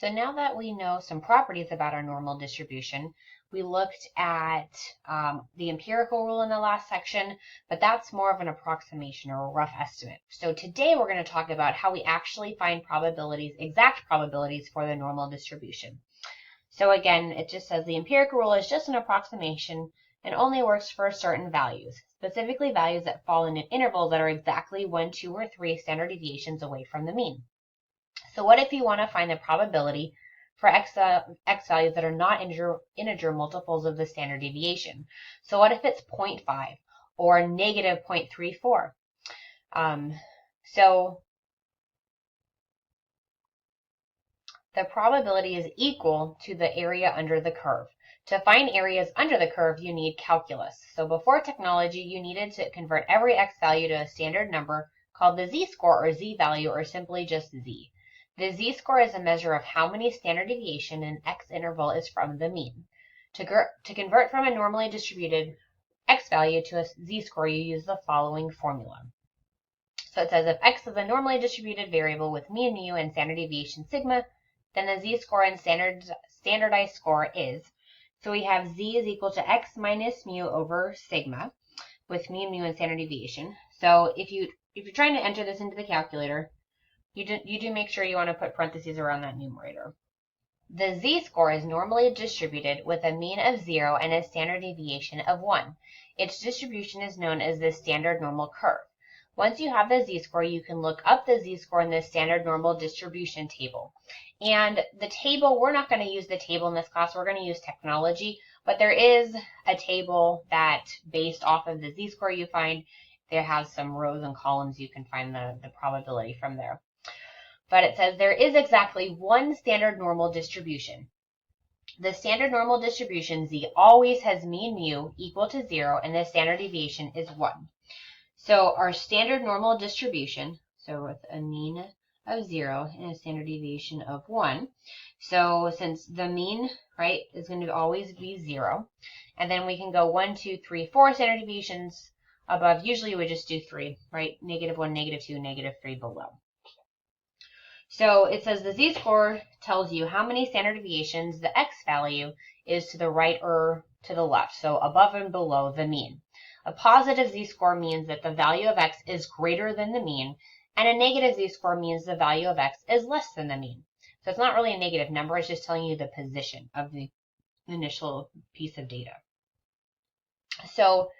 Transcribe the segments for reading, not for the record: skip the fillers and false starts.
So now that we know some properties about our normal distribution, we looked at the empirical rule in the last section, but that's more of an approximation or a rough estimate. So today we're going to talk about how we actually find probabilities, exact probabilities for the normal distribution. So again, it just says the empirical rule is just an approximation and only works for certain values, specifically values that fall in an interval that are exactly 1, 2, or 3 standard deviations away from the mean. So what if you want to find the probability for x values that are not integer multiples of the standard deviation? So what if it's 0.5 or negative 0.34? So the probability is equal to the area under the curve. To find areas under the curve, you need calculus. So before technology, you needed to convert every x value to a standard number called the z-score or z-value, or simply just z. The z-score is a measure of how many standard deviation an x interval is from the mean. To convert from a normally distributed x value to a z-score, you use the following formula. So it says if x is a normally distributed variable with mean mu and standard deviation sigma, then the z-score and standardized score is. So we have z is equal to x minus mu over sigma with mean mu and standard deviation. So if you're trying to enter this into the calculator, you do make sure you want to put parentheses around that numerator. The z-score is normally distributed with a mean of 0 and a standard deviation of 1. Its distribution is known as the standard normal curve. Once you have the z-score, you can look up the z-score in the standard normal distribution table. And the table, we're not going to use the table in this class, we're going to use technology, but there is a table that, based off of the z-score you find, there has some rows and columns you can find the probability from there. But it says there is exactly one standard normal distribution. The standard normal distribution z always has mean mu equal to 0 and the standard deviation is 1. So our standard normal distribution, so with a mean of 0 and a standard deviation of 1. So since the mean, right, is going to always be 0, and then we can go 1, 2, 3, 4 standard deviations above. Usually we just do 3, right? -1, -2, -3 below. So it says the z-score tells you how many standard deviations the x value is to the right or to the left, so above and below the mean. A positive z-score means that the value of x is greater than the mean, and a negative z-score means the value of x is less than the mean. So it's not really a negative number, it's just telling you the position of the initial piece of data. So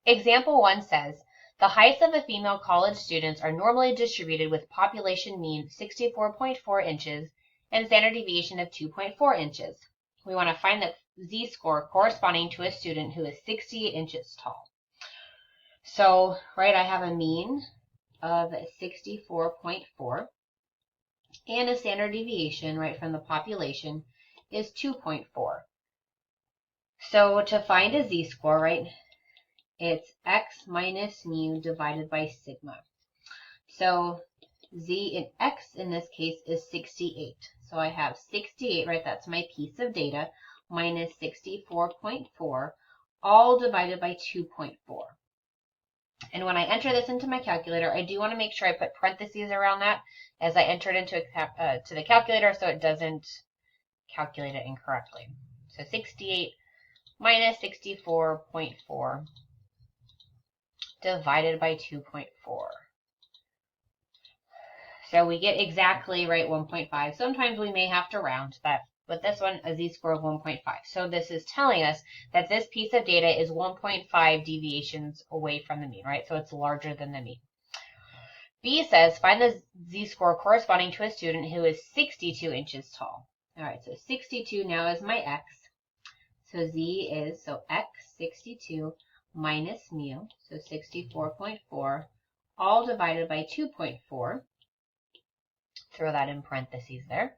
example 1 says, the heights of the female college students are normally distributed with population mean 64.4 inches and standard deviation of 2.4 inches. We want to find the z-score corresponding to a student who is 68 inches tall. So, right, I have a mean of 64.4 and a standard deviation, right, from the population is 2.4. So to find a z-score, right, it's x minus mu divided by sigma. So x in this case is 68. So I have 68, right, that's my piece of data, minus 64.4, all divided by 2.4. And when I enter this into my calculator, I do want to make sure I put parentheses around that as I enter it into to the calculator so it doesn't calculate it incorrectly. So 68 minus 64.4 divided by 2.4. So we get exactly, right, 1.5. Sometimes we may have to round that, but this one, a z-score of 1.5. So this is telling us that this piece of data is 1.5 deviations away from the mean, right? So it's larger than the mean. B says, find the z-score corresponding to a student who is 62 inches tall. All right, so 62 now is my x. So z is, so x, 62, minus mu, so 64.4, all divided by 2.4. Throw that in parentheses there.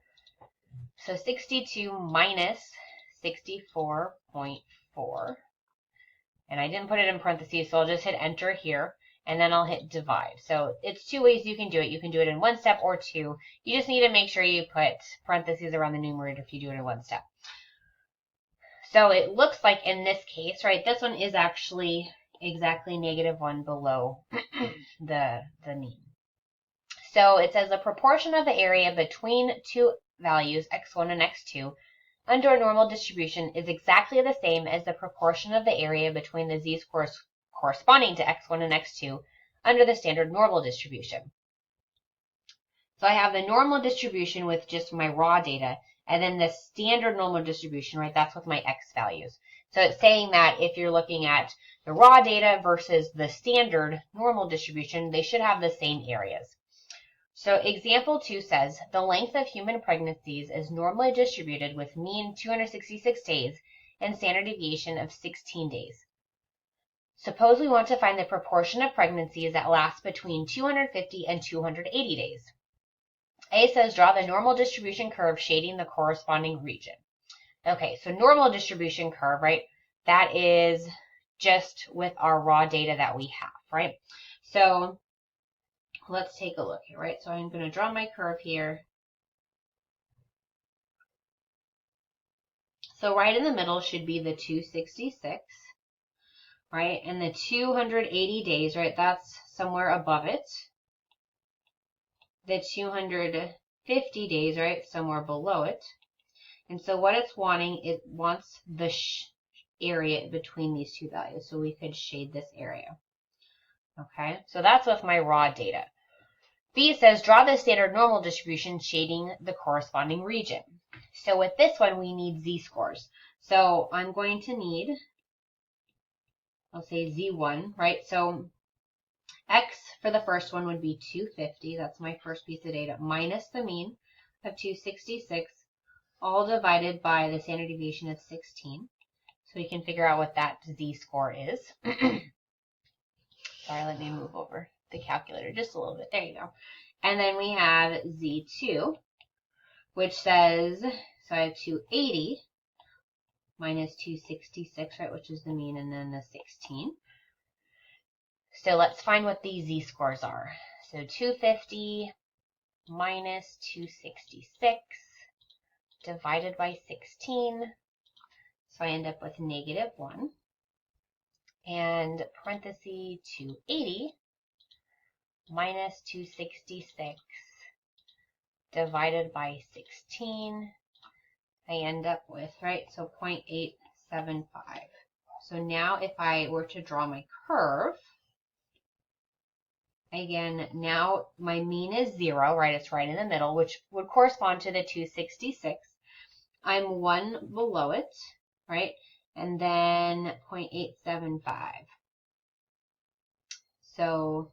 So 62 minus 64.4. And I didn't put it in parentheses, so I'll just hit enter here, and then I'll hit divide. So it's two ways you can do it. You can do it in one step or two. You just need to make sure you put parentheses around the numerator if you do it in one step. So it looks like in this case, right, this one is actually exactly -1 below the mean. So it says the proportion of the area between two values, x1 and x2, under a normal distribution is exactly the same as the proportion of the area between the z-scores corresponding to x1 and x2 under the standard normal distribution. So I have the normal distribution with just my raw data, and then the standard normal distribution, right, that's with my x values. So it's saying that if you're looking at the raw data versus the standard normal distribution, they should have the same areas. So example 2 says, the length of human pregnancies is normally distributed with mean 266 days and standard deviation of 16 days. Suppose we want to find the proportion of pregnancies that last between 250 and 280 days. A says draw the normal distribution curve shading the corresponding region. Okay, so normal distribution curve, right? That is just with our raw data that we have, right? So let's take a look here, right? So I'm going to draw my curve here. So right in the middle should be the 266, right? And the 280 days, right? That's somewhere above it. The 250 days, right? Somewhere below it. And so what it's wanting, it wants the area between these two values. So we could shade this area. Okay, so that's with my raw data. B says draw the standard normal distribution shading the corresponding region. So with this one, we need z-scores. So I'm going to need, I'll say z1, right? So x for the first one would be 250. That's my first piece of data, minus the mean of 266, all divided by the standard deviation of 16. So we can figure out what that z-score is. Sorry, let me move over the calculator just a little bit. There you go. And then we have z2, which says, so I have 280 minus 266, right, which is the mean, and then the 16. So let's find what these z-scores are. So 250 minus 266 divided by 16. So I end up with -1. And parenthesis 280 minus 266 divided by 16. I end up with, right, so 0.875. So now if I were to draw my curve, again, now my mean is 0, right? It's right in the middle, which would correspond to the 266. I'm 1 below it, right? And then 0.875. So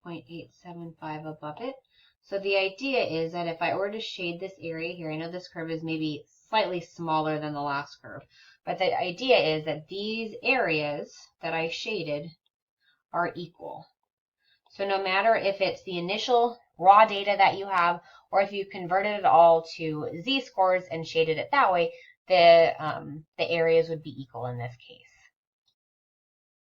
0.875 above it. So the idea is that if I were to shade this area here, I know this curve is maybe slightly smaller than the last curve, but the idea is that these areas that I shaded are equal. So no matter if it's the initial raw data that you have, or if you converted it all to z-scores and shaded it that way, the areas would be equal in this case.